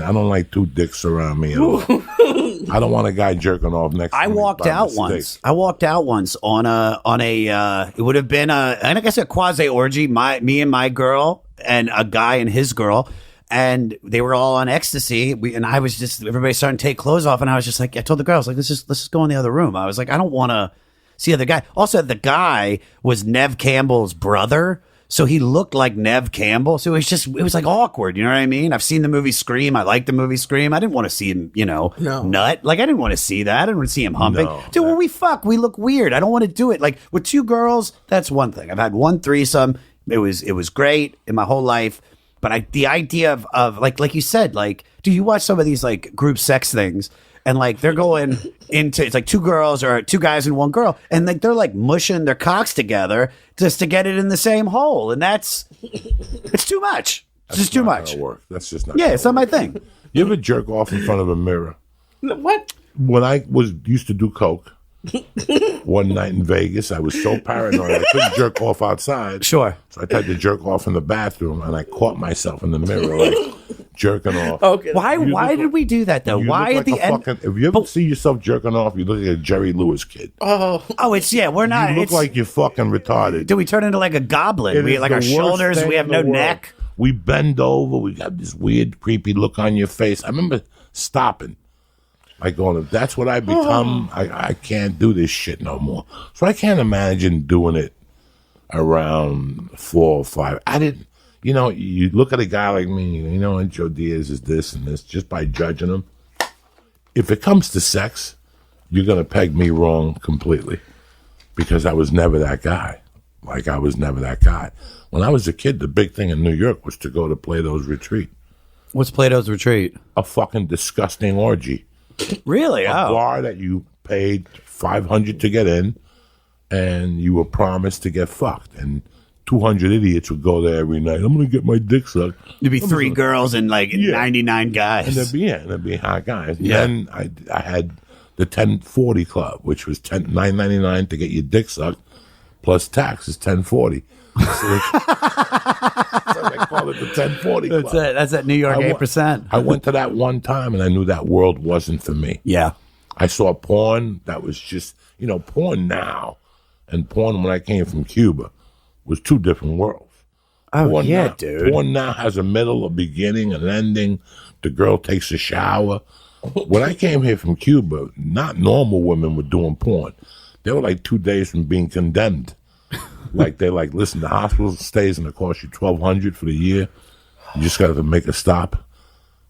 I don't like two dicks around me at all. I don't want a guy jerking off next to me. I walked out once on a it would have been I guess a quasi orgy, me and my girl and a guy and his girl, and they were all on ecstasy. I was just, everybody starting to take clothes off, and I was just like, I told the girl, I was like, let's just go in the other room. I was like, I don't want to see the other guy. Also, the guy was Nev Campbell's brother. So he looked like Nev Campbell. So it was like awkward. You know what I mean? I've seen the movie Scream. I like the movie Scream. I didn't want to see him, nut. Like, I didn't want to see that. I didn't want to see him humping. No, Dude, when we fuck, we look weird. I don't want to do it. Like, with two girls, that's one thing. I've had one threesome. It was great in my whole life. But the idea of like you said, like, do you watch some of these, like, group sex things? And like they're going into, it's like two girls or two guys and one girl, and like they're like mushing their cocks together just to get it in the same hole, and it's too much. It's just too much. Work. That's just not. Yeah, it's not my thing. You ever jerk off in front of a mirror? What? When I used to do coke, one night in Vegas, I was so paranoid I couldn't jerk off outside. Sure. So I tried to jerk off in the bathroom, and I caught myself in the mirror like jerking off. Okay. Why did we do that though? Why at the end? If you ever see yourself jerking off, you look like a Jerry Lewis kid. Oh, we're not. You look like you're fucking retarded. Do we turn into like a goblin? We like our shoulders. We have no neck. We bend over. We got this weird, creepy look on your face. I remember stopping. Like going, if that's what I become, I can't do this shit no more. So I can't imagine doing it around 4 or 5. I didn't, you look at a guy like me, and Joe Diaz is this and this, just by judging him. If it comes to sex, you're going to peg me wrong completely because I was never that guy. Like, I was never that guy. When I was a kid, the big thing in New York was to go to Plato's Retreat. What's Plato's Retreat? A fucking disgusting orgy. Really? A bar that you paid $500 to get in, and you were promised to get fucked. And 200 idiots would go there every night. I'm going to get my dick sucked. There'd be 3 girls and like 99 guys. And there'd be hot guys. Yeah. And then I had the 1040 club, which was $9.99 to get your dick sucked, plus tax is $10.40. So they call it the 1040 club. That's that New York 8%. I went to that one time, and I knew that world wasn't for me. Yeah. I saw porn that was just, porn now and porn when I came from Cuba was 2 different worlds. Oh, porn yeah, now, dude. Porn now has a middle, a beginning, an ending. The girl takes a shower. When I came here from Cuba, not normal women were doing porn. They were like 2 days from being condemned. Like, they're like, listen, the hospital stays and it costs you $1,200 for the year. You just got to make a stop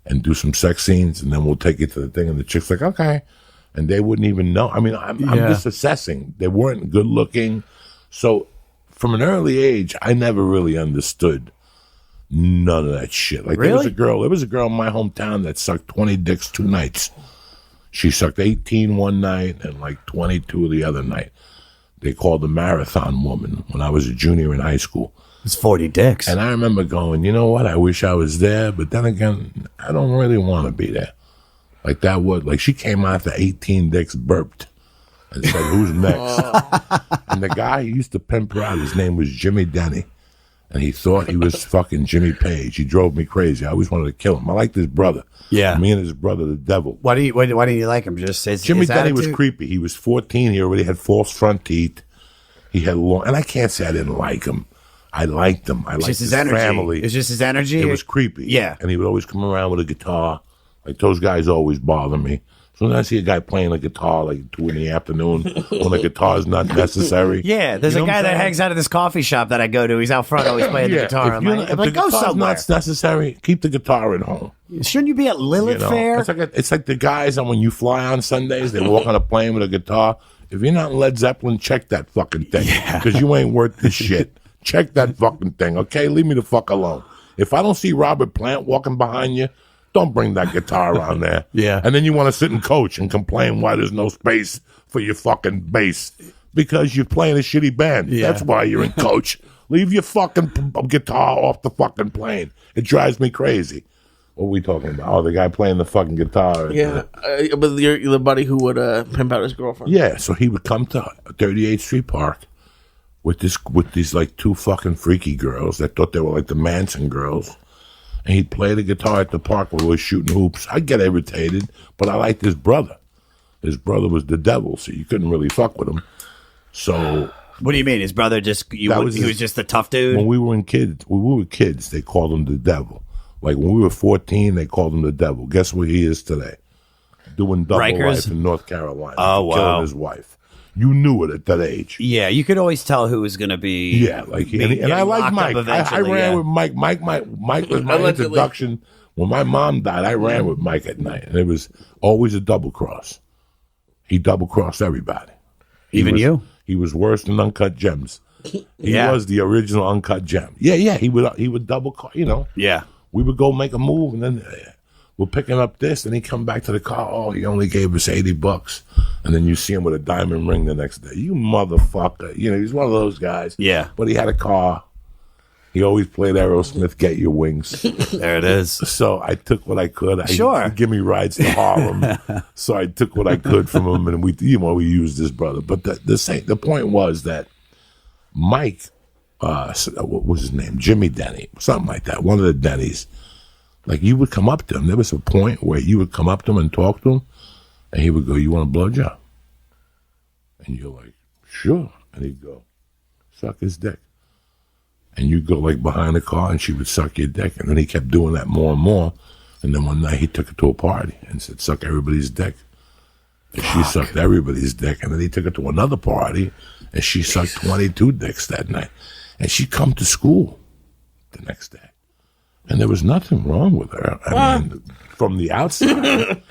and do some sex scenes, and then we'll take you to the thing. And the chick's like, okay. And they wouldn't even know. I mean, I'm just assessing. They weren't good looking. So from an early age, I never really understood none of that shit. Like, really? there was a girl in my hometown that sucked 20 dicks 2 nights. She sucked 18 one night and like 22 the other night. They called the Marathon Woman when I was a junior in high school. It's 40 dicks. And I remember going, you know what? I wish I was there. But then again, I don't really want to be there. Like, that would, like, she came out to 18 dicks, burped, and said, who's next? And the guy who used to pimp her out, his name was Jimmy Denny. And he thought he was fucking Jimmy Page. He drove me crazy. I always wanted to kill him. I liked his brother. Yeah. Me and his brother, the devil. Why do you like him? Just Jimmy Denny attitude? was creepy. He was 14. He already had false front teeth. He had long, and I can't say I didn't like him. I liked him. I liked his family. It's just his energy. It was creepy. Yeah. And he would always come around with a guitar. Like, those guys always bother me. So when I see a guy playing a guitar like 2 in the afternoon when the guitar is not necessary. Yeah, there's a guy that hangs out at this coffee shop that I go to. He's out front always playing the guitar. If I'm like, go somewhere. Not necessary, keep the guitar at home. Shouldn't you be at Lilith Fair? It's like the guys when you fly on Sundays, they walk on a plane with a guitar. If you're not Led Zeppelin, check that fucking thing. Because you ain't worth this shit. Check that fucking thing, okay? Leave me the fuck alone. If I don't see Robert Plant walking behind you, don't bring that guitar around there. Yeah. And then you want to sit and coach and complain why there's no space for your fucking bass. Because you're playing a shitty band. Yeah. That's why you're in coach. Leave your fucking guitar off the fucking plane. It drives me crazy. What are we talking about? Oh, the guy playing the fucking guitar. Yeah. But you're the buddy who would pimp out his girlfriend. Yeah, so he would come to 38th Street Park with these like 2 fucking freaky girls that thought they were like the Manson girls. and he'd play the guitar at the park where we were shooting hoops. I'd get irritated, but I liked his brother. His brother was the devil, so you couldn't really fuck with him. So What do you mean? His brother just he was just a tough dude? when we were kids, they called him the devil. Like when we were 14, they called him the devil. Guess where he is today? Doing double Rikers? life in North Carolina. Oh, wow. Killing his wife. You knew it at that age. Yeah, you could always tell who was going to be. Yeah, like and I like Mike. I ran with Mike. Mike was my Allegedly. introduction. When my mom died, I ran with Mike at night, and it was always a double cross. He double crossed everybody. Even you? He was worse than Uncut Gems. He Yeah. was the original Uncut Gem. Yeah. He would double, Yeah. We would go make a move, and then we're picking up this, and he come back to the car. Oh, he only gave us $80, and then you see him with a diamond ring the next day. You motherfucker! He's one of those guys. Yeah. But he had a car. He always played Aerosmith, "Get Your Wings." There it is. So I took what I could. Sure. He'd give me rides to Harlem. So I took what I could from him, and we used his brother. But the point was that Mike, what was his name? Jimmy Denny, something like that. One of the Denny's. Like you would come up to him. There was a point where you would come up to him and talk to him, and he would go, "You want a blowjob?" And you're like, "Sure." And he'd go, "Suck his dick." And you go like behind the car, and she would suck your dick. And then he kept doing that more and more. And then one night he took her to a party and said, "Suck everybody's dick." And she sucked everybody's dick. And then he took her to another party, and she sucked 22 dicks that night. And she come to school the next day. And there was nothing wrong with her. I mean, from the outside.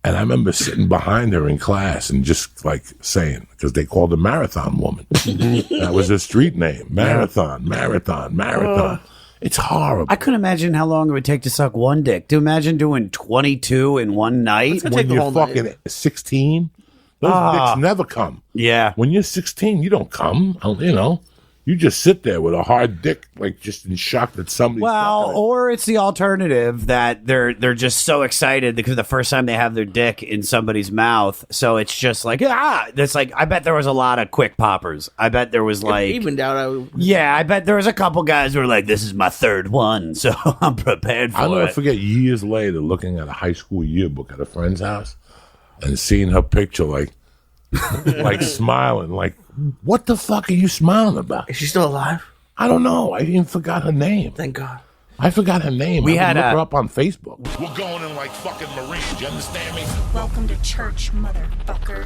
And I remember sitting behind her in class and just like saying, because they called her Marathon Woman. That was her street name. Marathon. It's horrible. I couldn't imagine how long it would take to suck one dick. To imagine doing 22 in one night. gonna When take the you're whole fucking night. 16, those dicks never come. Yeah. When you're 16, you don't come. You just sit there with a hard dick, like just in shock that somebody's Well, fucking it. or it's the alternative that they're just so excited because the first time they have their dick in somebody's mouth, so it's just like That's like I bet there was a lot of quick poppers. I bet there was like Evened out. yeah, I bet there was a couple guys who were like, "This is my third one, so I'm prepared for I'll never it." forget years later looking at a high school yearbook at a friend's house and seeing her picture like smiling, like, what the fuck are you smiling about? Is she still alive? I don't know. I even forgot her name. Thank God. I forgot her name. We I had would look a- her up on Facebook. We're going in like fucking Marines. You understand me? Welcome to church, motherfucker.